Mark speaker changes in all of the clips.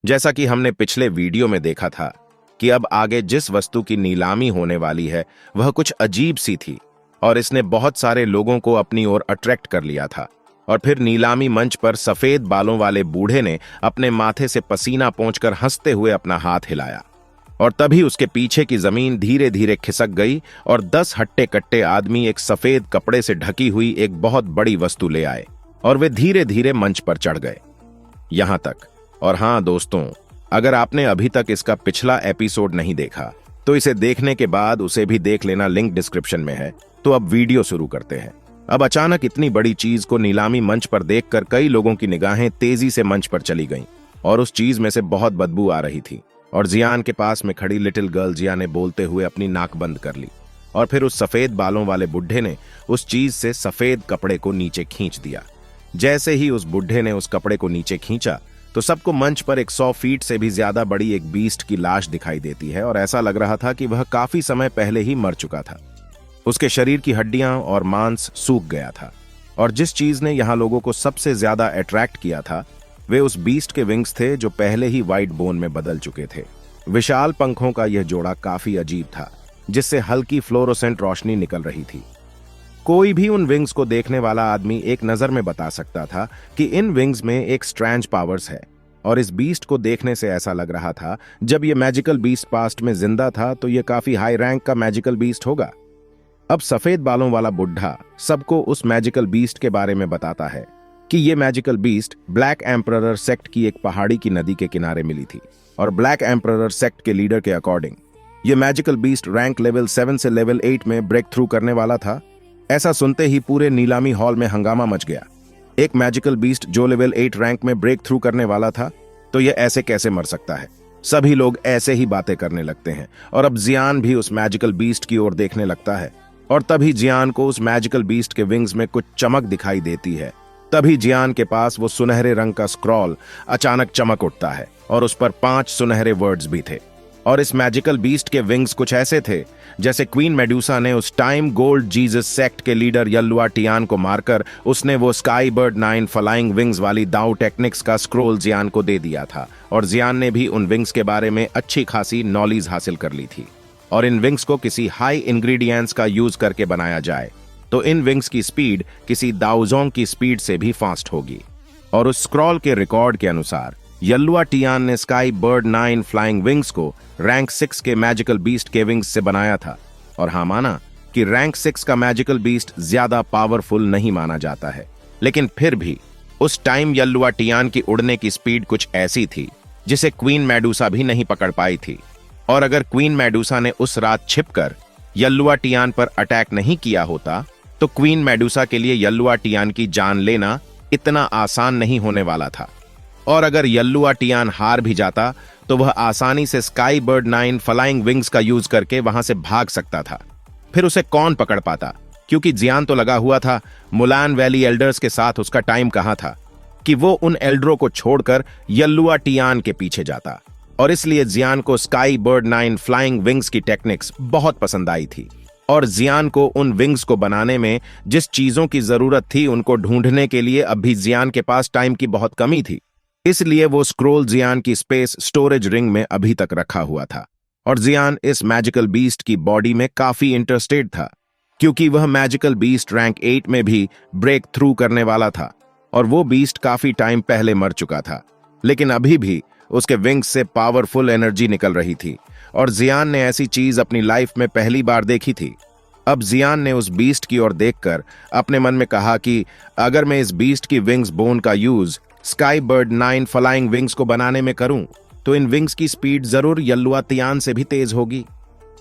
Speaker 1: जैसा कि हमने पिछले वीडियो में देखा था कि अब आगे जिस वस्तु की नीलामी होने वाली है वह कुछ अजीब सी थी और इसने बहुत सारे लोगों को अपनी ओर अट्रैक्ट कर लिया था। और फिर नीलामी मंच पर सफेद बालों वाले बूढ़े ने अपने माथे से पसीना पोंछकर हंसते हुए अपना हाथ हिलाया और तभी उसके पीछे की जमीन धीरे धीरे खिसक गई और 10 हट्टे कट्टे आदमी एक सफेद कपड़े से ढकी हुई एक बहुत बड़ी वस्तु ले आए और वे धीरे धीरे मंच पर चढ़ गए। यहां तक, और हाँ दोस्तों, अगर आपने अभी तक इसका पिछला एपिसोड नहीं देखा तो इसे देखने के बाद उसे भी देख लेना, लिंक डिस्क्रिप्शन में है। तो अब वीडियो शुरू करते हैं। अब अचानक इतनी बड़ी चीज को नीलामी मंच पर देखकर कई लोगों की निगाहें तेजी से मंच पर चली गईं और उस चीज में से बहुत बदबू आ रही थी। और जियान के पास में खड़ी लिटिल गर्ल जिया ने बोलते हुए अपनी नाक बंद कर ली और फिर उस सफेद बालों वाले बुढ़े ने उस चीज से सफेद कपड़े को नीचे खींच दिया। जैसे ही उस बुढ़े ने उस कपड़े को नीचे खींचा तो सबको मंच पर एक 100 फीट से भी ज्यादा बड़ी एक बीस्ट की लाश दिखाई देती है और ऐसा लग रहा था कि वह काफी समय पहले ही मर चुका था। उसके शरीर की हड्डियां और मांस सूख गया था और जिस चीज ने यहां लोगों को सबसे ज्यादा अट्रैक्ट किया था वे उस बीस्ट के विंग्स थे जो पहले ही व्हाइट बोन में बदल चुके थे। विशाल पंखों का यह जोड़ा काफी अजीब था जिससे हल्की फ्लोरोसेंट रोशनी निकल रही थी। कोई भी उन विंग्स को देखने वाला आदमी एक नजर में बता सकता था कि इन विंग्स में एक स्ट्रेंज पावर्स है और इस बीस्ट को देखने से ऐसा लग रहा था जब यह मैजिकल बीस्ट पास्ट में जिंदा था तो यह काफी हाई रैंक का मैजिकल बीस्ट होगा। अब सफेद बालों वाला बुढ़ा सबको उस मैजिकल बीस्ट के बारे में बताता है कि यह magical beast black emperor sect की एक पहाड़ी की नदी के किनारे मिली थी और ब्लैक एम्परर सेक्ट के लीडर के अकॉर्डिंग यह मैजिकल बीस्ट रैंक लेवल 7 से लेवल 8 में ब्रेक थ्रू करने वाला था। ऐसा सुनते ही पूरे नीलामी हॉल में हंगामा मच गया। एक मैजिकल बीस्ट जो लेवल 8 रैंक में ब्रेक थ्रू करने वाला था तो यह ऐसे कैसे मर सकता है। सभी लोग ऐसे ही बातें करने लगते हैं और अब जियान भी उस मैजिकल बीस्ट की ओर देखने लगता है और तभी जियान को उस मैजिकल बीस्ट के विंग्स में कुछ चमक दिखाई देती है। तभी जियान के पास वो सुनहरे रंग का स्क्रॉल अचानक चमक उठता है और उस पर 5 सुनहरे वर्ड्स भी थे और इस मैजिकल बीस्ट के विंग्स कुछ ऐसे थे जैसे क्वीन मेडुसा ने उस टाइम गोल्ड जीसस सेक्ट के लीडर यल्लुआ टियान को मारकर उसने वो स्काई बर्ड 9 फ्लाइंग विंग्स वाली दाऊ टेक्निक्स का स्क्रोल जियान को दे दिया था और जियान ने भी उन विंग्स के बारे में अच्छी खासी नॉलेज हासिल कर ली थी। और इन विंग्स को किसी हाई इंग्रेडिएंट्स का यूज करके बनाया जाए तो इन विंग्स की स्पीड किसी दाउजोंग की स्पीड से भी फास्ट होगी। और उस स्क्रॉल के रिकॉर्ड के अनुसार यल्लुआ टियान ने स्काई बर्ड 9 फ्लाइंग विंग्स को रैंक 6 के मैजिकल बीस्ट के विंग्स से बनाया था। और हाँ, माना कि रैंक 6 का मैजिकल बीस्ट ज्यादा पावरफुल नहीं माना जाता है, लेकिन फिर भी उस टाइम यल्लुआ टियान की उड़ने की स्पीड कुछ ऐसी थी जिसे क्वीन मेडुसा भी नहीं पकड़ पाई थी। और अगर क्वीन मेडुसा ने उस रात छिपकर यल्लुआ टियान पर अटैक नहीं किया होता तो क्वीन मेडुसा के लिए यल्लुआ टियान की जान लेना इतना आसान नहीं होने वाला था। और अगर यल्लुआ टियान हार भी जाता तो वह आसानी से स्काई बर्ड 9 फ्लाइंग विंग्स का यूज करके वहां से भाग सकता था। फिर उसे कौन पकड़ पाता, क्योंकि जियान तो लगा हुआ था मुलान वैली एल्डर्स के साथ। उसका टाइम कहां था कि वो उन एल्डरों को छोड़कर यल्लुआ टियान के पीछे जाता। और इसलिए जियान को स्काई बर्ड 9 फ्लाइंग विंग्स की टेक्निक्स बहुत पसंद आई थी और जियान को उन विंग्स को बनाने में जिस चीजों की जरूरत थी उनको ढूंढने के लिए अब भी जियान के पास टाइम की बहुत कमी थी। इसलिए वो स्क्रोल जियान की स्पेस स्टोरेज रिंग में अभी तक रखा हुआ था और जियान इस मैजिकल बीस्ट की बॉडी में काफी इंटरेस्टेड था क्योंकि वह मैजिकल बीस्ट रैंक 8 में भी ब्रेक थ्रू करने वाला था और वो बीस्ट काफी टाइम पहले मर चुका था, लेकिन अभी भी उसके विंग्स से पावरफुल एनर्जी निकल रही थी और जियान ने ऐसी चीज अपनी लाइफ में पहली बार देखी थी। अब जियान ने उस बीस्ट की ओर देखकर अपने मन में कहा कि अगर मैं इस बीस्ट की विंग्स बोन का use sky bird 9 flying wings को बनाने में करूं तो इन विंग्स की स्पीड जरूर यल्लुआ तियान से भी तेज होगी।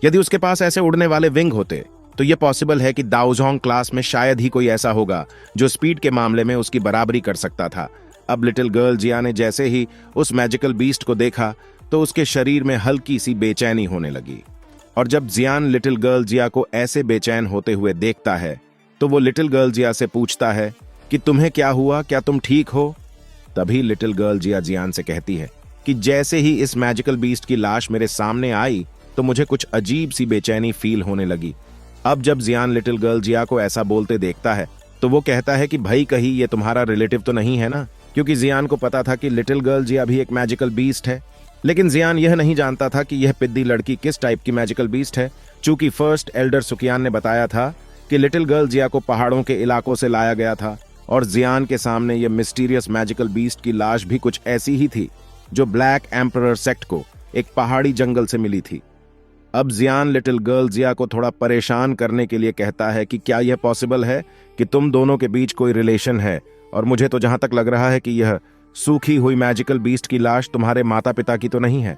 Speaker 1: यदि उसके पास ऐसे उड़ने वाले विंग होते तो यह पॉसिबल है कि दाओजोंग क्लास में शायद ही कोई ऐसा होगा जो स्पीड के मामले में उसकी बराबरी कर सकता था। अब लिटिल गर्ल जिया ने जैसे ही उस मैजिकल बीस्ट को देखा तो उसके शरीर में हल्की सी बेचैनी होने लगी और जब जियान लिटिल गर्ल जिया को ऐसे बेचैन होते हुए देखता है तो वो लिटिल गर्ल जिया से पूछता है कि तुम्हें क्या हुआ, क्या तुम ठीक हो। तभी लिटिल गर्ल जिया जियान से कहती है कि जैसे ही इस मैजिकल बीस्ट की लाश मेरे सामने आई तो मुझे कुछ अजीब सी बेचैनी फील होने लगी। अब जब जियान लिटिल गर्ल जिया को ऐसा बोलते देखता है तो वो कहता है कि भाई कहीं ये तुम्हारा रिलेटिव तो नहीं है ना, क्योंकि जियान को पता था कि लिटिल गर्ल जिया भी एक मैजिकल बीस्ट है। लेकिन जियान यह नहीं जानता था कि यह पिद्दी लड़की किस टाइप की मैजिकल बीस्ट है। चूंकि फर्स्ट एल्डर सुकियान ने बताया था कि लिटिल गर्ल जिया को पहाड़ों के इलाकों से लाया गया था और जियान के सामने यह मिस्टीरियस मैजिकल बीस्ट की लाश भी कुछ ऐसी ही थी जो ब्लैक एम्परर सेक्ट को एक पहाड़ी जंगल से मिली थी। अब जियान लिटिल गर्ल जिया को थोड़ा परेशान करने के लिए कहता है कि क्या यह पॉसिबल है कि तुम दोनों के बीच कोई रिलेशन है, और मुझे तो जहां तक लग रहा है कि यह सूखी हुई मैजिकल बीस्ट की लाश तुम्हारे माता पिता की तो नहीं है।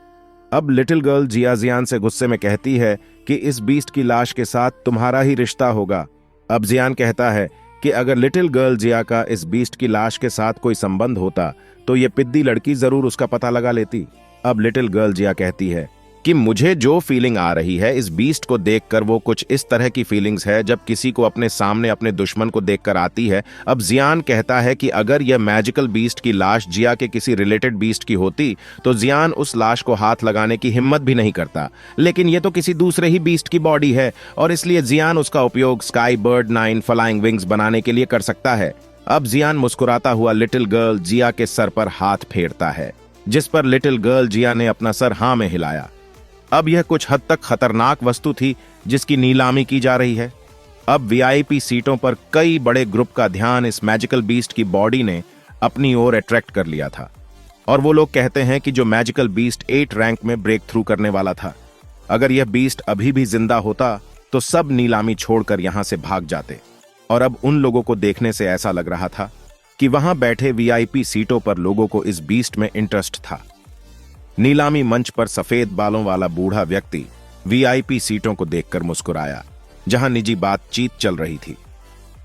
Speaker 1: अब लिटिल गर्ल जिया जियान से गुस्से में कहती है कि इस बीस्ट की लाश के साथ तुम्हारा ही रिश्ता होगा। अब जियान कहता है कि अगर लिटिल गर्ल जिया का इस बीस्ट की लाश के साथ कोई संबंध होता तो ये पिद्दी लड़की जरूर उसका पता लगा लेती। अब लिटिल गर्ल जिया कहती है कि मुझे जो फीलिंग आ रही है इस बीस्ट को देखकर वो कुछ इस तरह की फीलिंग्स है जब किसी को अपने सामने अपने दुश्मन को देखकर आती है। अब जियान कहता है कि अगर यह मैजिकल बीस्ट की लाश जिया के किसी रिलेटेड बीस्ट की होती तो जियान उस लाश को हाथ लगाने की हिम्मत भी नहीं करता, लेकिन यह तो किसी दूसरे ही बीस्ट की बॉडी है और इसलिए जियान उसका उपयोग स्काई बर्ड 9 फ्लाइंग विंग्स बनाने के लिए कर सकता है। अब जियान मुस्कुराता हुआ लिटिल गर्ल जिया के सर पर हाथ फेरता है, जिस पर लिटिल गर्ल जिया ने अपना सर हाँ में हिलाया। अब यह कुछ हद तक खतरनाक वस्तु थी जिसकी नीलामी की जा रही है। अब वीआईपी सीटों पर कई बड़े ग्रुप का ध्यान इस मैजिकल बीस्ट की बॉडी ने अपनी ओर अट्रैक्ट कर लिया था और वो लोग कहते हैं कि जो मैजिकल बीस्ट 8 रैंक में ब्रेक थ्रू करने वाला था, अगर यह बीस्ट अभी भी जिंदा होता तो सब नीलामी छोड़कर यहां से भाग जाते। और अब उन लोगों को देखने से ऐसा लग रहा था कि वहां बैठे वीआईपी सीटों पर लोगों को इस बीस्ट में इंटरेस्ट था। नीलामी मंच पर सफेद बालों वाला बूढ़ा व्यक्ति वीआईपी सीटों को देखकर मुस्कुराया, जहां निजी बातचीत चल रही थी।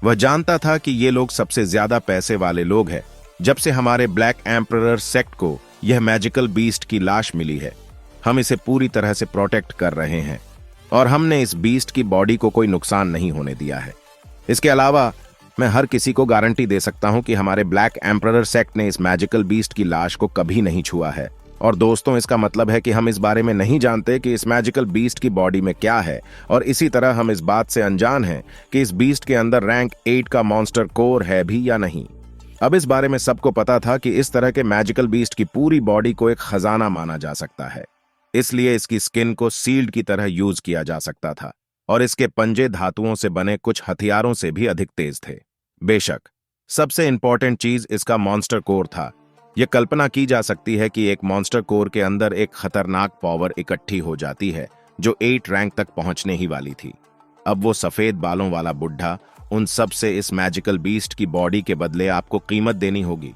Speaker 1: वह जानता था कि ये लोग सबसे ज्यादा पैसे वाले लोग हैं। जब से हमारे ब्लैक एम्परर सेक्ट को यह मैजिकल बीस्ट की लाश मिली है, हम इसे पूरी तरह से प्रोटेक्ट कर रहे हैं और हमने इस बीस्ट की बॉडी को कोई नुकसान नहीं होने दिया है। इसके अलावा मैं हर किसी को गारंटी दे सकता हूं कि हमारे ब्लैक एम्परर सेक्ट ने इस मैजिकल बीस्ट की लाश को कभी नहीं छुआ है। और दोस्तों, इसका मतलब है कि हम इस बारे में नहीं जानते कि इस मैजिकल बीस्ट की बॉडी में क्या है, और इसी तरह हम इस बात से अनजान हैं कि इस बीस्ट के अंदर रैंक 8 का मॉन्स्टर कोर है भी या नहीं। अब इस बारे में सबको पता था कि इस तरह के मैजिकल बीस्ट की पूरी बॉडी को एक खजाना माना जा सकता है, इसलिए इसकी स्किन को सील्ड की तरह यूज किया जा सकता था और इसके पंजे धातुओं से बने कुछ हथियारों से भी अधिक तेज थे। बेशक सबसे इंपॉर्टेंट चीज इसका मॉन्स्टर कोर था। यह कल्पना की जा सकती है कि एक मॉन्स्टर कोर के अंदर एक खतरनाक पावर इकट्ठी हो जाती है जो 8 रैंक तक पहुंचने ही वाली थी। अब वो सफेद बालों वाला बुढ़ा उन सब से इस मैजिकल बीस्ट की बॉडी के बदले आपको कीमत देनी होगी।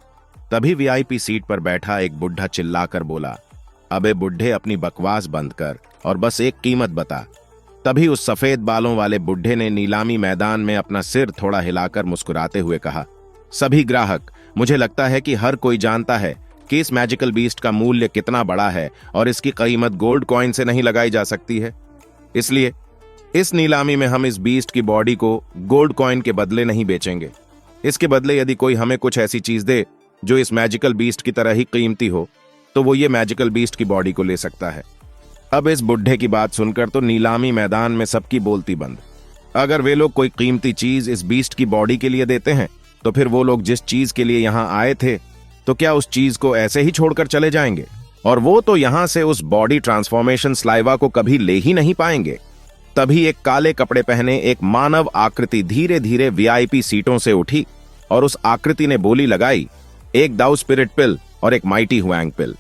Speaker 1: तभी वीआईपी सीट पर बैठा एक बुढ़ा चिल्लाकर बोला, अबे बुढ़े, अपनी बकवास बंद कर और बस एक कीमत बता। तभी उस सफेद बालों वाले बुढ़े ने नीलामी मैदान में अपना सिर थोड़ा हिलाकर मुस्कुराते हुए कहा, सभी ग्राहक, मुझे लगता है कि हर कोई जानता है कि इस मैजिकल बीस्ट का मूल्य कितना बड़ा है और इसकी कीमत गोल्ड कॉइन से नहीं लगाई जा सकती है। इसलिए इस नीलामी में हम इस बीस्ट की बॉडी को गोल्ड कॉइन के बदले नहीं बेचेंगे। इसके बदले यदि कोई हमें कुछ ऐसी चीज दे जो इस मैजिकल बीस्ट की तरह ही कीमती हो, तो वो ये मैजिकल बीस्ट की बॉडी को ले सकता है। अब इस बुढ़े की बात सुनकर तो नीलामी मैदान में सबकी बोलती बंद। अगर वे लोग कोई कीमती चीज इस बीस्ट की बॉडी के लिए देते हैं, तो फिर वो लोग जिस चीज के लिए यहां आए थे, तो क्या उस चीज को ऐसे ही छोड़कर चले जाएंगे? और वो तो यहां से उस बॉडी ट्रांसफॉर्मेशन स्लाइवा को कभी ले ही नहीं पाएंगे। तभी एक काले कपड़े पहने एक मानव आकृति धीरे धीरे वीआईपी सीटों से उठी और उस आकृति ने बोली लगाई, एक दाऊ स्पिरिट पिल और एक माइटी हुआंग पिल।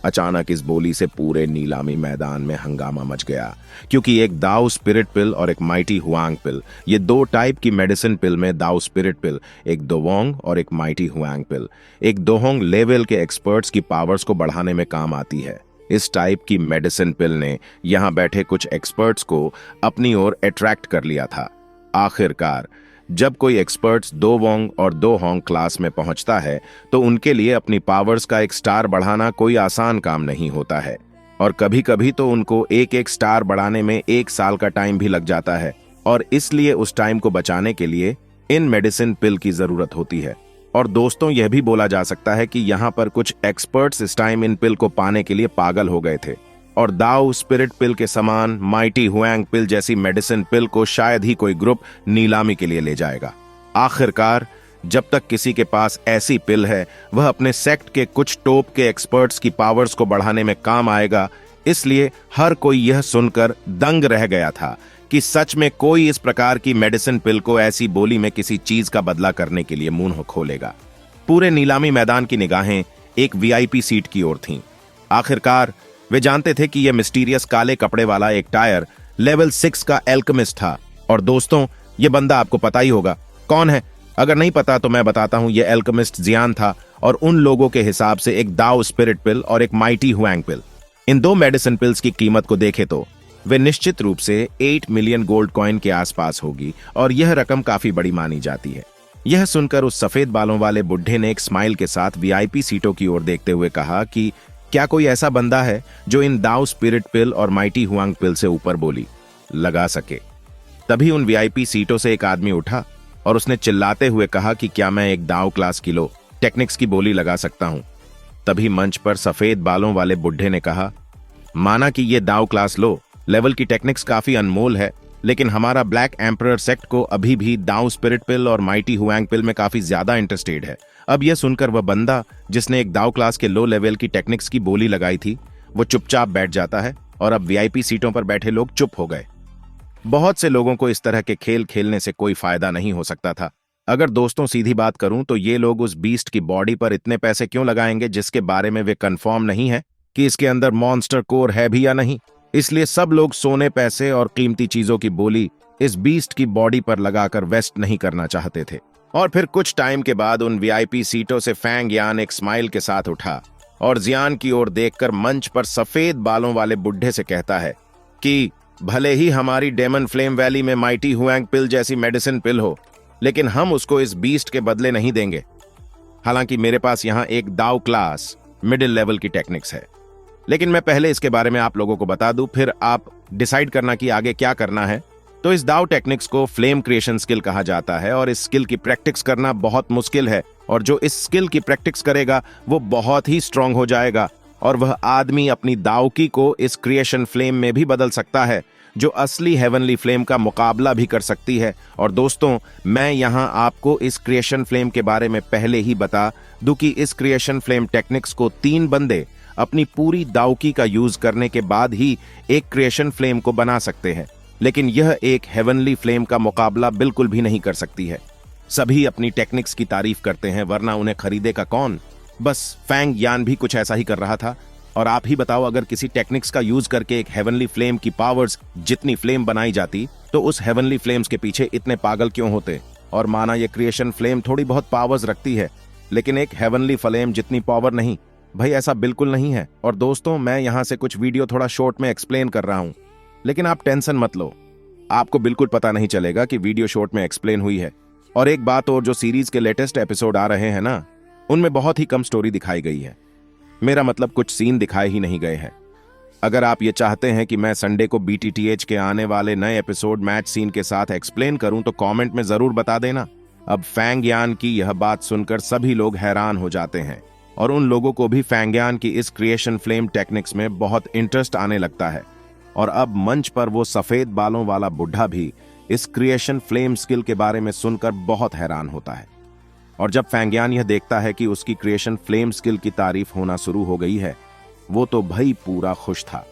Speaker 1: अचानक इस बोली से पूरे नीलामी मैदान में हंगामा मच गया, क्योंकि एक दाऊ स्पिरिट पिल और एक माइटी हुआंग पिल, ये 2 टाइप की मेडिसिन पिल में दाऊ स्पिरिट पिल, एक दोवोंग और एक माइटी हुआंग पिल, एक दोहोंग लेवल के एक्सपर्ट्स की पावर्स को बढ़ाने में काम आती है। इस टाइप की मेडिसिन पिल ने यहां बैठे कुछ एक्सपर्ट्स को अपनी ओर अट्रैक्ट कर लिया था। आखिरकार जब कोई एक्सपर्ट्स दोवोंग और दोहोंग क्लास में पहुंचता है, तो उनके लिए अपनी पावर्स का एक स्टार बढ़ाना कोई आसान काम नहीं होता है, और कभी कभी तो उनको एक एक स्टार बढ़ाने में 1 साल का टाइम भी लग जाता है, और इसलिए उस टाइम को बचाने के लिए इन मेडिसिन पिल की जरूरत होती है। और दोस्तों, यह भी बोला जा सकता है कि यहाँ पर कुछ एक्सपर्ट्स इस टाइम इन पिल को पाने के लिए पागल हो गए थे, और दाऊ स्पिरिट पिल के समान माइटी हुआंग पिल जैसी मेडिसिन पिल को शायद ही कोई ग्रुप नीलामी के लिए ले जाएगा। आखिरकार जब तक किसी के पास ऐसी पिल है वह अपने सेक्ट के कुछ टॉप के एक्सपर्ट्स की पावर्स को बढ़ाने में काम आएगा। इसलिए हर कोई यह सुनकर दंग रह गया था कि सच में कोई इस प्रकार की मेडिसिन पिल को ऐसी बोली में किसी चीज का बदला करने के लिए मुंह खोलेगा। पूरे नीलामी मैदान की निगाहें एक वीआईपी सीट की ओर थीं। आखिरकार वे जानते थे कि यह मिस्टीरियस काले कपड़े वाला एक टायर लेवल 6 का एल्केमिस्ट था। और दोस्तों, यह बंदा आपको पता ही होगा कौन है। अगर नहीं पता तो मैं बताता हूं, यह एल्केमिस्ट जियान था और उन लोगों के हिसाब से एक दाओ स्पिरिट पिल और एक माइटी हुआंग पिल। इन दो मेडिसिन पिल्स की कीमत को देखें तो वे निश्चित रूप से 8 मिलियन गोल्ड कॉइन के आसपास होगी और यह रकम काफी बड़ी मानी जाती है। यह सुनकर उस सफेद बालों वाले बुढ़े ने एक स्माइल के साथ वीआईपी सीटों की ओर देखते हुए कहा कि क्या कोई ऐसा बंदा है जो इन दाओ स्पिरिट पिल और माइटी हुआंग पिल से ऊपर बोली लगा सके। तभी उन वीआईपी सीटों से एक आदमी उठा और उसने चिल्लाते हुए कहा कि क्या मैं एक दाओ क्लास किलो टेक्निक्स की बोली लगा सकता हूं। तभी मंच पर सफेद बालों वाले बुढ़े ने कहा, माना कि ये दाओ क्लास लो लेवल की टेक्निक्स काफी अनमोल है, लेकिन हमारा ब्लैक एम्परर सेक्ट को अभी भी दाओ स्पिरिट पिल और माइटी हुआंग पिल में काफी ज्यादा इंटरेस्टेड है। अब यह सुनकर वह बंदा जिसने एक दाओ क्लास के लो लेवल की टेक्निक्स की बोली लगाई थी वो चुपचाप बैठ जाता है और अब वीआईपी सीटों पर बैठे लोग चुप हो गए। बहुत से लोगों को इस तरह के खेल खेलने से कोई फायदा नहीं हो सकता था। अगर दोस्तों सीधी बात करूं तो ये लोग उस बीस्ट की बॉडी पर इतने पैसे क्यों लगाएंगे जिसके बारे में वे कंफर्म नहीं है कि इसके अंदर मॉन्स्टर कोर है भी या नहीं। इसलिए सब लोग सोने, पैसे और कीमती चीजों की बोली इस बीस्ट की बॉडी पर लगाकर वेस्ट नहीं करना चाहते थे। और फिर कुछ टाइम के बाद उन वीआईपी सीटों से फैंग यान एक स्माइल के साथ उठा और जियान की ओर देखकर मंच पर सफेद बालों वाले बुढ़े से कहता है कि भले ही हमारी डेमन फ्लेम वैली में माइटी हुआंग पिल जैसी मेडिसिन पिल हो, लेकिन हम उसको इस बीस्ट के बदले नहीं देंगे। हालांकि मेरे पास यहां एक दाओ क्लास मिडिल लेवल की टेक्निक्स है, लेकिन मैं पहले इसके बारे में आप लोगों को बता दूं, फिर आप डिसाइड करना कि आगे क्या करना है। तो इस दाओ टेक्निक्स को फ्लेम क्रिएशन स्किल कहा जाता है और इस स्किल की प्रैक्टिस करना बहुत मुश्किल है। और जो इस स्किल की प्रैक्टिस करेगा वो बहुत ही स्ट्रांग हो जाएगा और वह आदमी अपनी दाओकी को इस क्रिएशन फ्लेम में भी बदल सकता है, जो असली हेवनली फ्लेम का मुकाबला भी कर सकती है। और दोस्तों, मैं यहां आपको इस क्रिएशन फ्लेम के बारे में पहले ही बता दूं कि इस क्रिएशन फ्लेम टेक्निक्स को 3 बंदे अपनी पूरी दाओकी का यूज करने के बाद ही एक क्रिएशन फ्लेम को बना सकते हैं, लेकिन यह एक हेवनली फ्लेम का मुकाबला बिल्कुल भी नहीं कर सकती है। सभी अपनी टेक्निक्स की तारीफ करते हैं, वरना उन्हें खरीदेगा कौन। बस फैंग यान भी कुछ ऐसा ही कर रहा था। और आप ही बताओ, अगर किसी टेक्निक्स का यूज करके एक हेवनली फ्लेम की पावर्स जितनी फ्लेम बनाई जाती तो उस हेवनली फ्लेम्स के पीछे इतने पागल क्यों होते। और माना ये क्रिएशन फ्लेम थोड़ी बहुत पावर्स रखती है, लेकिन एक हेवनली फ्लेम जितनी पावर नहीं। भाई ऐसा बिल्कुल नहीं है। और दोस्तों, मैं यहां से कुछ वीडियो थोड़ा शॉर्ट में एक्सप्लेन कर रहा हूं, लेकिन आप टेंशन मत लो, आपको बिल्कुल पता नहीं चलेगा कि वीडियो शॉर्ट में एक्सप्लेन हुई है। और एक बात और, जो सीरीज के लेटेस्ट एपिसोड आ रहे हैं ना, उनमें बहुत ही कम स्टोरी दिखाई गई है। मेरा मतलब कुछ सीन दिखाए ही नहीं गए हैं। अगर आप ये चाहते हैं कि मैं संडे को BTTH के आने वाले नए एपिसोड मैच सीन के साथ एक्सप्लेन करूं तो कमेंट में जरूर बता देना। अब फैंग यान की यह बात सुनकर सभी लोग हैरान हो जाते हैं और उन लोगों को भी फैंग यान की इस क्रिएशन फ्लेम टेक्निक्स में बहुत इंटरेस्ट आने लगता है। और अब मंच पर वो सफेद बालों वाला बुढ़ा भी इस क्रिएशन फ्लेम स्किल के बारे में सुनकर बहुत हैरान होता है। और जब फैंग यान यह देखता है कि उसकी क्रिएशन फ्लेम स्किल की तारीफ होना शुरू हो गई है, वो तो भाई पूरा खुश था।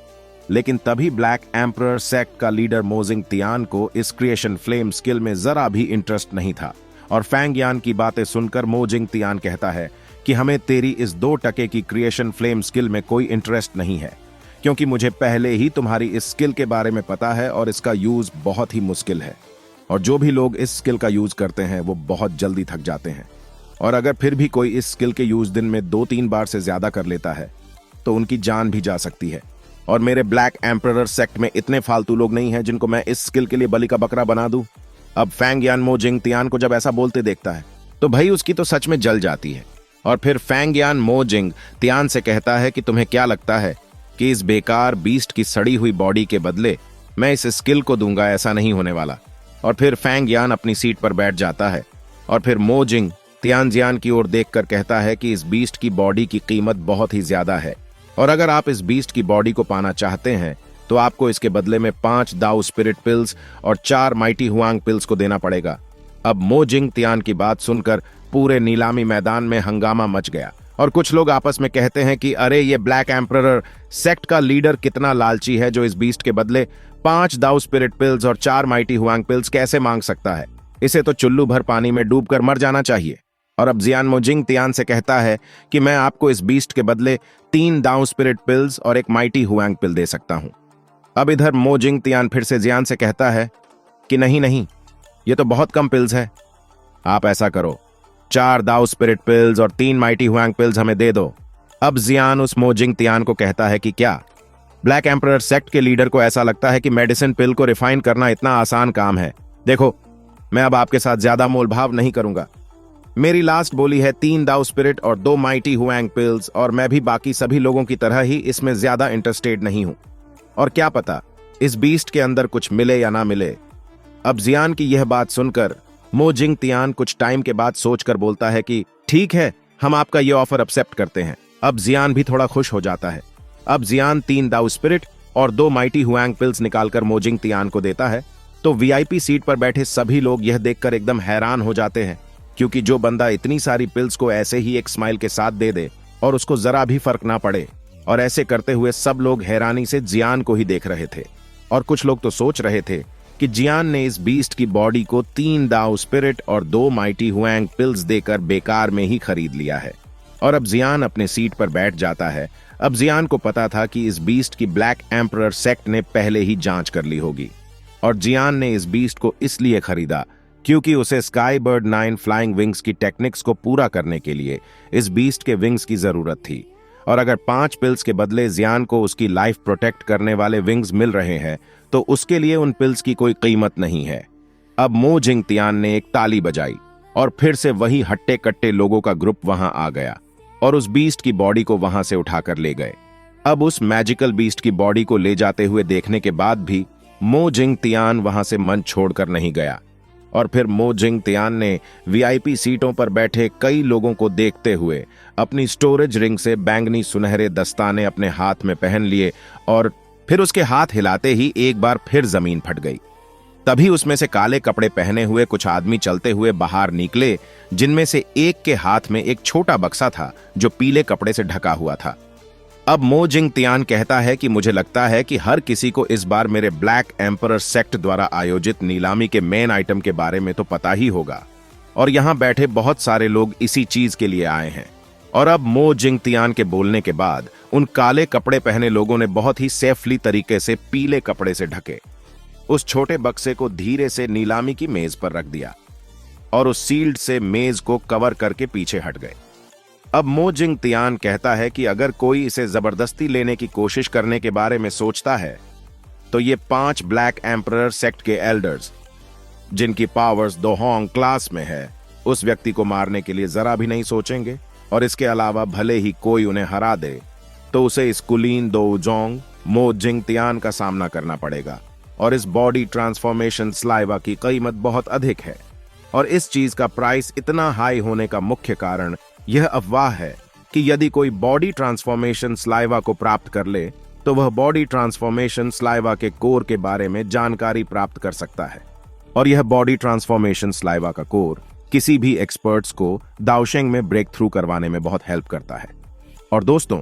Speaker 1: लेकिन तभी ब्लैक एम्परर सेक्ट का लीडर मोजिंग तियान को इस क्रिएशन फ्लेम स्किल में जरा भी इंटरेस्ट नहीं था। और फैंग यान की बातें सुनकर मोजिंग तियान कहता है कि हमें तेरी इस 2% की क्रिएशन फ्लेम स्किल में कोई इंटरेस्ट नहीं है, क्योंकि मुझे पहले ही तुम्हारी इस स्किल के बारे में पता है और इसका यूज बहुत ही मुश्किल है। और जो भी लोग इस स्किल का यूज करते हैं वो बहुत जल्दी थक जाते हैं। और अगर फिर भी कोई इस स्किल के यूज दिन में 2-3 बार से ज्यादा कर लेता है तो उनकी जान भी जा सकती है। और मेरे ब्लैक एम्परर सेक्ट में इतने फालतू लोग नहीं हैं जिनको मैं इस स्किल के लिए बलि का बकरा बना दूं। अब फैंग यान मोजिंग तियान को जब ऐसा बोलते देखता है तो भाई उसकी तो सच में जल जाती है। और फिर फैंग यान मोजिंग तियान से कहता है कि तुम्हें क्या लगता है कि इस बेकार बीस्ट की सड़ी हुई बॉडी के बदले मैं इस स्किल को दूंगा? ऐसा नहीं होने वाला। और फिर फैंग यान अपनी सीट पर बैठ जाता है और फिर मोजिंग तियान की ओर देखकर कहता है कि इस बीस्ट की बॉडी की कीमत बहुत ही ज्यादा है और अगर आप इस बीस्ट की बॉडी को पाना चाहते हैं तो आपको इसके बदले में 5 दाओ स्पिरिट पिल्स और 4 माइटी हुआंग पिल्स को देना पड़ेगा। अब मोजिंग तियान की बात सुनकर पूरे नीलामी मैदान में हंगामा मच गया और कुछ लोग आपस में कहते हैं कि अरे ये ब्लैक एम्परर सेक्ट का लीडर कितना लालची है जो इस बीस्ट के बदले 5 दाउ स्पिरिट पिल्स और 4 माइटी हुआंग पिल्स कैसे मांग सकता है। इसे तो चुल्लू भर पानी में डूबकर मर जाना चाहिए। और अब जियान मोजिंग तियान से कहता है कि मैं आपको इस बीस्ट के बदले 3 दाउ स्पिरिट पिल्स और 1 माइटी हुआंग पिल दे सकता हूं। अब इधर मोजिंग तियान फिर से जियान से कहता है कि नहीं नहीं, ये तो बहुत कम पिल्स है। आप ऐसा करो, 4 दाउ स्पिरिट पिल्स और 3 माइटी हुआंग पिल्स हमें दे दो। अब जियान उस मोजिंग तियान को कहता है कि क्या ब्लैक एम्परर सेक्ट के लीडर को ऐसा लगता है कि मेडिसिन पिल को रिफाइन करना इतना आसान काम है। देखो, मैं अब आपके साथ ज्यादा मोलभाव नहीं करूंगा। मेरी लास्ट बोली है 3 दाउ स्पिरिट और 2 माइटी हुआंग पिल्स, और मैं भी बाकी सभी लोगों की तरह ही इसमें ज्यादा इंटरेस्टेड नहीं हूं। और क्या पता इस बीस्ट के अंदर कुछ मिले या ना मिले। अब जियान की यह बात सुनकर मोजिंग तियान कुछ टाइम के बाद सोचकर बोलता है कि ठीक है, हम आपका यह ऑफर एक्सेप्ट करते हैं। अब जियान भी थोड़ा खुश हो जाता है। अब जियान 3 दाउ स्पिरिट और 2 माइटी हुआंग पिल्स निकालकर मोजिंग तियान को देता है तो वीआईपी सीट पर बैठे सभी लोग यह देखकर एकदम हैरान हो जाते हैं, क्योंकि जो बंदा इतनी सारी पिल्स को ऐसे ही एक स्माइल के साथ दे दे और उसको जरा भी फर्क ना पड़े। और ऐसे करते हुए सब लोग हैरानी से जियान को ही देख रहे थे। और कुछ लोग तो सोच रहे थे कि जियान ने इस बीस्ट की बॉडी को 3 दाउ स्पिरिट और 2 माइटी हुआंग पिल्स देकर बेकार में ही खरीद लिया है। और अब जियान अपने सीट पर बैठ जाता है। अब जियान को पता था कि इस बीस्ट की ब्लैक एम्परर सेक्ट ने पहले ही जांच कर ली होगी, और जियान ने इस बीस्ट को इसलिए खरीदा क्योंकि उसे स्काई बर्ड 9 फ्लाइंग विंग्स की टेक्निक्स को पूरा करने के लिए इस बीस्ट के विंग्स की जरूरत थी। और अगर 5 पिल्स के बदले जियान को उसकी लाइफ प्रोटेक्ट करने वाले विंग्स मिल रहे हैं तो उसके लिए उन पिल्स की कोई कीमत नहीं है। अब मोजिंग तियान ने एक ताली बजाई और फिर से वही हट्टे कट्टे लोगों का ग्रुप वहां आ गया और उस बीस्ट की बॉडी को वहां से उठाकर ले गए। अब उस मैजिकल बीस्ट की बॉडी को ले जाते हुए देखने के बाद भी मोजिंग तियान वहां से मन छोड़कर नहीं गया। और फिर मोजिंग तियान ने वीआईपी सीटों पर बैठे कई लोगों को देखते हुए अपनी स्टोरेज रिंग से बैंगनी सुनहरे दस्ताने अपने हाथ में पहन लिए, और फिर उसके हाथ हिलाते ही एक बार फिर जमीन फट गई। तभी उसमें से काले कपड़े पहने हुए कुछ आदमी चलते हुए बाहर निकले, जिनमें से एक के हाथ में एक छोटा बक्सा था जो पीले कपड़े से ढका हुआ था। अब मोजिंग तियान कहता है कि मुझे लगता है कि हर किसी को इस बार मेरे ब्लैक एम्परर सेक्ट द्वारा आयोजित नीलामी के मेन आइटम के बारे में तो पता ही होगा, और यहां बैठे बहुत सारे लोग इसी चीज के लिए आए हैं। और अब मोजिंग तियान के बोलने के बाद उन काले कपड़े पहने लोगों ने बहुत ही सेफली तरीके से पीले कपड़े से ढके उस छोटे बक्से को धीरे से नीलामी की मेज पर रख दिया और उस सील्ड से मेज को कवर करके पीछे हट गए। अब मोजिंग तियान कहता है कि अगर कोई इसे जबरदस्ती लेने की कोशिश करने के बारे में सोचता है तो ये 5 ब्लैक एम्परर सेक्ट के एल्डर्स, जिनकी पावर्स दोहोंग क्लास में है, उस व्यक्ति को मारने के लिए जरा भी नहीं सोचेंगे। और इसके अलावा भले ही कोई उन्हें हरा दे तो उसे इस कुलीन दोजोंग मोजिंग तियान का सामना करना पड़ेगा। और इस बॉडी ट्रांसफॉर्मेशन स्लाइवा की कीमत बहुत अधिक है, और इस चीज का प्राइस इतना हाई होने का मुख्य कारण यह अफवाह है कि यदि कोई बॉडी ट्रांसफॉर्मेशन स्लाइवा को प्राप्त कर ले तो वह बॉडी ट्रांसफॉर्मेशन स्लाइवा के कोर के बारे में जानकारी प्राप्त कर सकता है। और यह बॉडी ट्रांसफॉर्मेशन स्लाइवा का कोर किसी भी एक्सपर्ट्स को दाओशेंग में ब्रेक थ्रू करवाने में बहुत हेल्प करता है। और दोस्तों,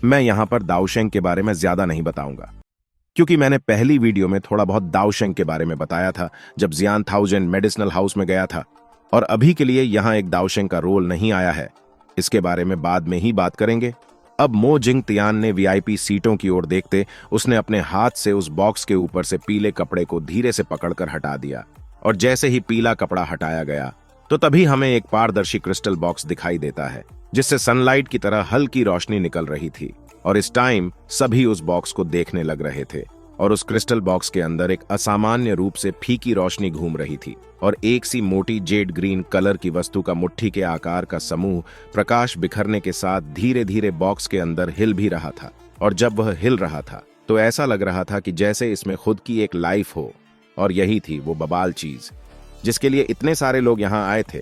Speaker 1: मैं यहां पर दाओशेंग के बारे में ज्यादा नहीं बताऊंगा, क्योंकि मैंने पहली वीडियो में थोड़ा बहुत दाओशेंग के बारे में बताया था जब जियान थाउजेंड मेडिसिनल हाउस में गया था, और अभी के लिए यहां एक दाओशेंग का रोल नहीं आया है। इसके बारे में बाद में ही बात करेंगे। अब मोजिंग तियान ने वीआईपी सीटों की ओर देखते उसने अपने हाथ से उस बॉक्स के ऊपर से पीले कपड़े को धीरे से पकड़कर हटा दिया, और जैसे ही पीला कपड़ा हटाया गया तो तभी हमें एक पारदर्शी क्रिस्टल बॉक्स दिखाई देता है जिससे सनलाइट की तरह हल्की रोशनी निकल रही थी। और इस टाइम सभी उस बॉक्स को देखने लग रहे थे, और उस क्रिस्टल बॉक्स के अंदर एक असामान्य रूप से फीकी रोशनी घूम रही थी, और एक सी मोटी जेड ग्रीन कलर की वस्तु का मुट्ठी के आकार का समूह प्रकाश बिखरने के साथ धीरे धीरे बॉक्स के अंदर हिल भी रहा था। और जब वह हिल रहा था तो ऐसा लग रहा था कि जैसे इसमें खुद की एक लाइफ हो, और यही थी वो बवाल चीज जिसके लिए इतने सारे लोग यहाँ आए थे।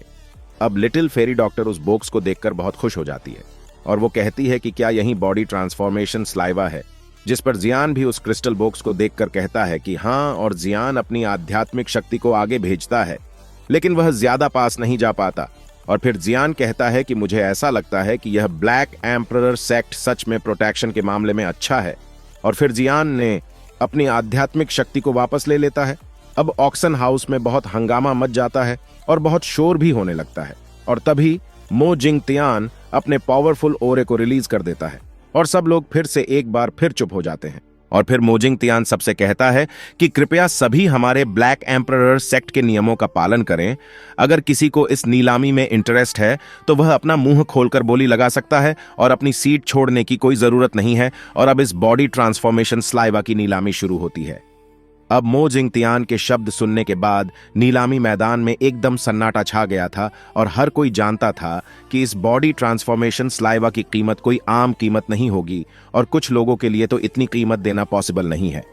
Speaker 1: अब लिटिल फेरी डॉक्टर उस बॉक्स को देखकर बहुत खुश हो जाती है, और वो कहती है कि क्या यही बॉडी ट्रांसफॉर्मेशन स्लाइवा है, जिस पर जियान भी उस क्रिस्टल बॉक्स को देखकर कहता है कि हाँ, और जियान अपनी आध्यात्मिक शक्ति को आगे भेजता है, लेकिन वह ज्यादा पास नहीं जा पाता। और फिर जियान कहता है कि मुझे ऐसा लगता है कि यह ब्लैक एम्परर सेक्ट सच में प्रोटेक्शन के मामले में अच्छा है। और फिर जियान ने अपनी आध्यात्मिक शक्ति को वापस ले लेता है। अब ऑक्शन हाउस में बहुत हंगामा मच जाता है और बहुत शोर भी होने लगता है। और तभी मो जिंग तियान अपने पावरफुल ओरे को रिलीज कर देता है और सब लोग फिर से एक बार फिर चुप हो जाते हैं। और फिर मो जिंग तियान सबसे कहता है कि कृपया सभी हमारे ब्लैक एम्परर सेक्ट के नियमों का पालन करें। अगर किसी को इस नीलामी में इंटरेस्ट है तो वह अपना मुंह खोलकर बोली लगा सकता है और अपनी सीट छोड़ने की कोई जरूरत नहीं है। और अब इस बॉडी ट्रांसफॉर्मेशन स्लाइवा की नीलामी शुरू होती है। अब मो जिंग तियान के शब्द सुनने के बाद नीलामी मैदान में एकदम सन्नाटा छा गया था और हर कोई जानता था कि इस बॉडी ट्रांसफॉर्मेशन स्लाइवा की कीमत कोई आम कीमत नहीं होगी और कुछ लोगों के लिए तो इतनी कीमत देना पॉसिबल नहीं है।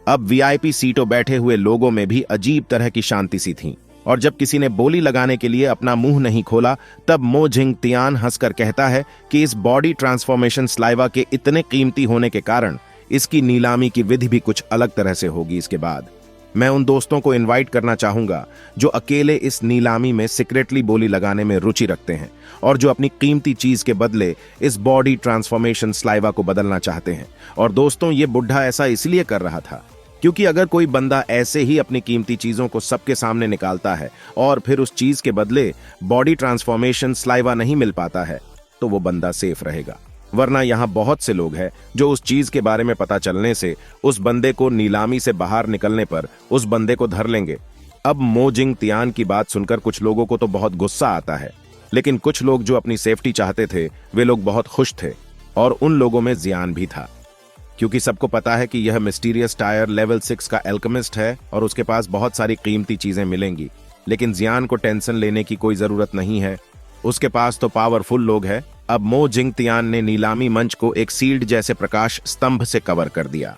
Speaker 1: अब वीआईपी सीटों बैठे हुए लोगों में भी अजीब तरह की शांति सी थी और जब किसी ने बोली लगाने के लिए अपना मुंह नहीं खोला तब मो जिंग तियान हंसकर कहता है कि इस बॉडी ट्रांसफॉर्मेशन स्लाइवा के इतने कीमती होने के कारण इसकी नीलामी की विधि भी कुछ अलग तरह से होगी। इसके बाद मैं उन दोस्तों को इनवाइट करना चाहूंगा जो अकेले इस नीलामी में सीक्रेटली बोली लगाने में रुचि रखते हैं और जो अपनी कीमती चीज के बदले इस बॉडी ट्रांसफॉर्मेशन स्लाइवा को बदलना चाहते हैं। और दोस्तों, ये बुढ़ा ऐसा इसलिए कर रहा था क्योंकि अगर कोई बंदा ऐसे ही अपनी कीमती चीजों को सबके सामने निकालता है और फिर उस चीज के बदले बॉडी ट्रांसफॉर्मेशन स्लाइवा नहीं मिल पाता है तो वो बंदा सेफ रहेगा। वरना यहाँ बहुत से लोग हैं जो उस चीज के बारे में पता चलने से उस बंदे को नीलामी से बाहर निकलने पर उस बंदे को धर लेंगे। अब मो जिंग तियान की बात सुनकर कुछ लोगों को तो बहुत गुस्सा आता है, लेकिन कुछ लोग जो अपनी सेफ्टी चाहते थे वे लोग बहुत खुश थे। और उन लोगों में जियान भी था, क्योंकि सबको पता है कि यह मिस्टीरियस टायर लेवल 6 का एल्केमिस्ट है और उसके पास बहुत सारी कीमती चीजें मिलेंगी। लेकिन जियान को टेंशन लेने की कोई जरूरत नहीं है, उसके पास तो पावरफुल लोग हैं। अब मो जिंग तियान ने नीलामी मंच को एक सील्ड जैसे प्रकाश स्तंभ से कवर कर दिया,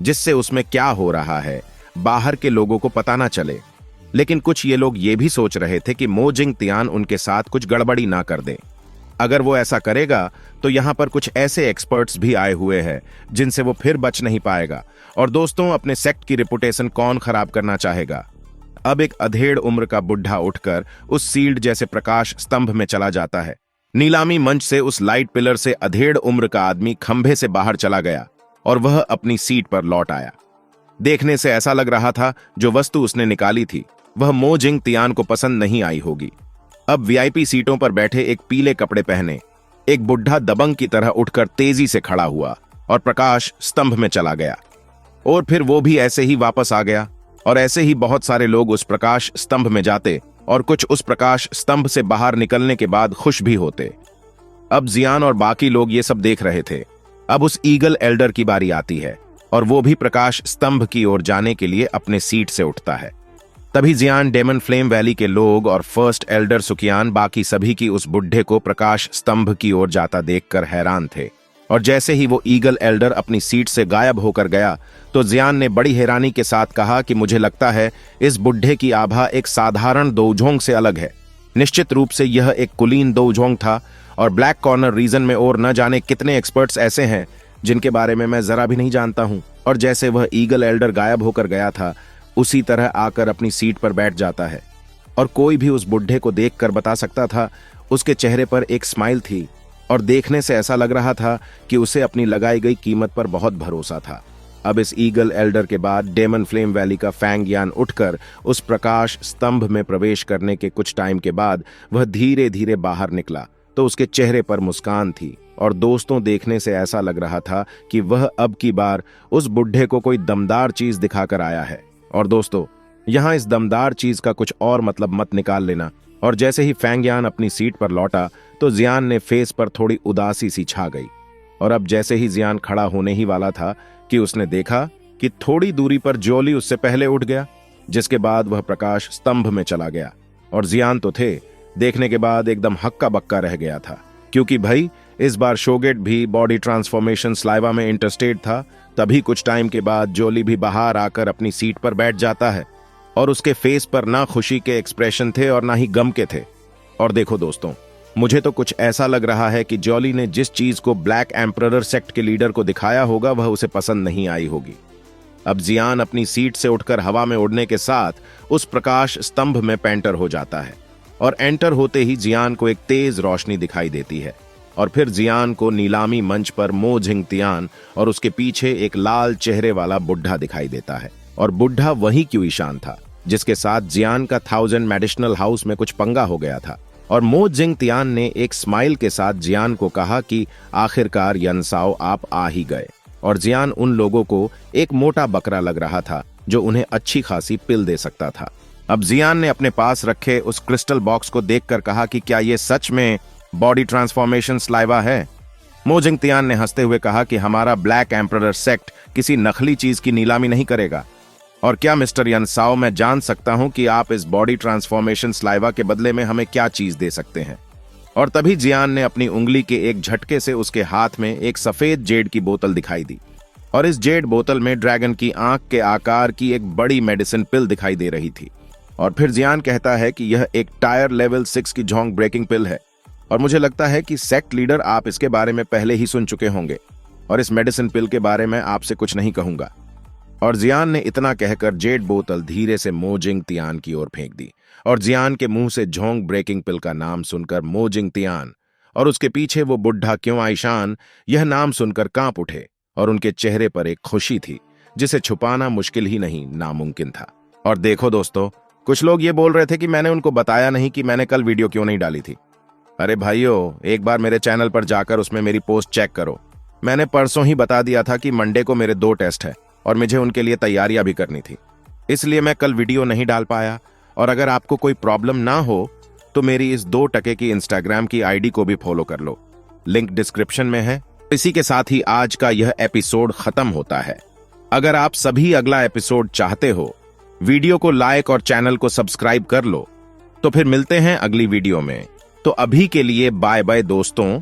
Speaker 1: जिससे उसमें क्या हो रहा है बाहर के लोगों को पता ना चले। लेकिन कुछ ये लोग ये भी सोच रहे थे कि मो जिंग तियान उनके साथ कुछ गड़बड़ी ना कर दे। अगर वो ऐसा करेगा तो यहाँ पर कुछ ऐसे एक्सपर्ट्स भी आए हुए हैं जिनसे वो फिर बच नहीं पाएगा। और दोस्तों, अपने सेक्ट की रिपुटेशन कौन खराब करना चाहेगा। अब एक अधेड़ उम्र का बुढ़ा उठकर उस सील्ड जैसे प्रकाश स्तंभ में चला जाता है। नीलामी मंच से उस लाइट पिलर से अधेड़ उम्र का आदमी खंभे से बाहर चला गया और वह अपनी सीट पर लौट आया। देखने से ऐसा लग रहा था जो वस्तु उसने निकाली थी वह मो जिंग तियान को पसंद नहीं आई होगी। अब वीआईपी सीटों पर बैठे एक पीले कपड़े पहने एक बुढ़ा दबंग की तरह उठकर तेजी से खड़ा हुआ और प्रकाश स्तंभ में चला गया। और फिर वो भी ऐसे ही वापस आ गया और ऐसे ही बहुत सारे लोग उस प्रकाश स्तंभ में जाते और कुछ उस प्रकाश स्तंभ से बाहर निकलने के बाद खुश भी होते। अब जियान और बाकी लोग ये सब देख रहे थे। अब उस ईगल एल्डर की बारी आती है और वो भी प्रकाश स्तंभ की ओर जाने के लिए अपने सीट से उठता है। तभी जियान, डेमन फ्लेम वैली के लोग और फर्स्ट एल्डर सुकियान बाकी सभी की उस बुढ़े को प्रकाश स्तंभ की ओर जाता देखकर हैरान थे। और जैसे ही वो ईगल एल्डर अपनी सीट से गायब होकर गया तो जियान ने बड़ी हैरानी के साथ कहा कि मुझे लगता है इस बुढ़े की आभा एक साधारण दोजोंग से अलग है। निश्चित रूप से यह एक कुलीन दोजोंग था और ब्लैक कॉर्नर रीजन में और न जाने कितने एक्सपर्ट्स ऐसे हैं जिनके बारे में मैं जरा भी नहीं जानता हूं। और जैसे वह ईगल एल्डर गायब होकर गया था उसी तरह आकर अपनी सीट पर बैठ जाता है। और कोई भी उस बुढ़े को देखकर बता सकता था उसके चेहरे पर एक स्माइल थी और देखने से ऐसा लग रहा था कि उसे अपनी लगाई गई कीमत पर बहुत भरोसा था। अब इस ईगल एल्डर के बाद डेमन फ्लेम वैली का फैंग यान उठकर उस प्रकाश स्तंभ में प्रवेश करने के कुछ टाइम के बाद वह धीरे धीरे बाहर निकला तो उसके चेहरे पर मुस्कान थी और दोस्तों, देखने से ऐसा लग रहा था कि वह अब की बार उस बुढ़े को कोई दमदार चीज दिखाकर आया है। और दोस्तों, यहाँ इस दमदार चीज का कुछ और मतलब मत निकाल लेना। और जैसे ही फैंगयान अपनी सीट पर लौटा तो जियान ने फेस पर थोड़ी उदासी सी छा गई। और अब जैसे ही जियान खड़ा होने ही वाला था कि उसने देखा कि थोड़ी दूरी पर जोली उससे पहले उठ गया, जिसके बाद वह प्रकाश स्तंभ में चला गया। और जियान तो थे देखने के बाद एकदम हक्का बक्का रह गया था, क्योंकि भाई इस बार शोगेट भी बॉडी ट्रांसफॉर्मेशन स्लाइवा में इंटरेस्टेड था। तभी कुछ टाइम के बाद जोली भी बाहर आकर अपनी सीट पर बैठ जाता है और उसके फेस पर ना खुशी के एक्सप्रेशन थे और ना ही गम के थे। और देखो दोस्तों, मुझे तो कुछ ऐसा लग रहा है कि जॉली ने जिस चीज को ब्लैक एम्परर सेक्ट के लीडर को दिखाया होगा वह उसे पसंद नहीं आई होगी। अब जियान अपनी सीट से उठकर हवा में उड़ने के साथ उस प्रकाश स्तंभ में पेंटर हो जाता है और एंटर होते ही जियान को एक तेज रोशनी दिखाई देती है और फिर जियान को नीलामी मंच पर मो झिंगतियान और उसके पीछे एक लाल चेहरे वाला बुढ़ा दिखाई देता है। और बुढ़ा वही क्यू ईशान था जिसके साथ जियान का 1000 मेडिसिनल हाउस में कुछ पंगा हो गया था। और मो झिंगतियान ने एक स्माइल के साथ जियान को कहा कि आखिरकार यनसाओ आप आ ही गए। और जियान उन लोगों को एक मोटा बकरा लग रहा था जो उन्हें अच्छी खासी पिल दे सकता था। अब जियान ने अपने पास रखे उस क्रिस्टल बॉक्स को देखकर कहा कि क्या ये सच में बॉडी ट्रांसफॉर्मेशन स्लाइवा है? मो झिंगतियान ने हंसते हुए कहा कि हमारा ब्लैक एम्परर सेक्ट किसी नकली चीज की नीलामी नहीं करेगा। और क्या मिस्टर यनसाओ, मैं जान सकता हूं कि आप इस बॉडी ट्रांसफॉर्मेशन स्लाइवा के बदले में हमें क्या चीज दे सकते हैं? और तभी जियान ने अपनी उंगली के एक झटके से उसके हाथ में एक सफेद जेड की बोतल दिखाई दी और इस जेड बोतल में ड्रैगन की आंख के आकार की एक बड़ी मेडिसिन पिल दिखाई दे रही थी। और फिर जियान कहता है कि यह एक टायर लेवल 6 की झोंक ब्रेकिंग पिल है और मुझे लगता है कि सेक्ट लीडर आप इसके बारे में पहले ही सुन चुके होंगे और इस मेडिसिन पिल के बारे में आपसे कुछ नहीं कहूंगा। और जियान ने इतना कहकर जेड बोतल धीरे से मो झिंगतियान की ओर फेंक दी और जियान के मुंह से झोंक ब्रेकिंग पिल का नाम सुनकर मो झिंगतियान और उसके पीछे वो बुढ़ा क्यों आईशान यह नाम सुनकर कांप उठे और उनके चेहरे पर एक खुशी थी जिसे छुपाना मुश्किल ही नहीं नामुमकिन था। और देखो दोस्तों, कुछ लोग ये बोल रहे थे कि मैंने उनको बताया नहीं कि मैंने कल वीडियो क्यों नहीं डाली थी। अरे भाइयों, एक बार मेरे चैनल पर जाकर उसमें मेरी पोस्ट चेक करो। मैंने परसों ही बता दिया था कि मंडे को मेरे 2 टेस्ट है और मुझे उनके लिए तैयारियां भी करनी थी, इसलिए मैं कल वीडियो नहीं डाल पाया। और अगर आपको कोई प्रॉब्लम ना हो तो मेरी इस 2 टके की इंस्टाग्राम की आईडी को भी फॉलो कर लो, लिंक डिस्क्रिप्शन में है। इसी के साथ ही आज का यह एपिसोड खत्म होता है। अगर आप सभी अगला एपिसोड चाहते हो, वीडियो को लाइक और चैनल को सब्सक्राइब कर लो। तो फिर मिलते हैं अगली वीडियो में। तो अभी के लिए बाय बाय दोस्तों।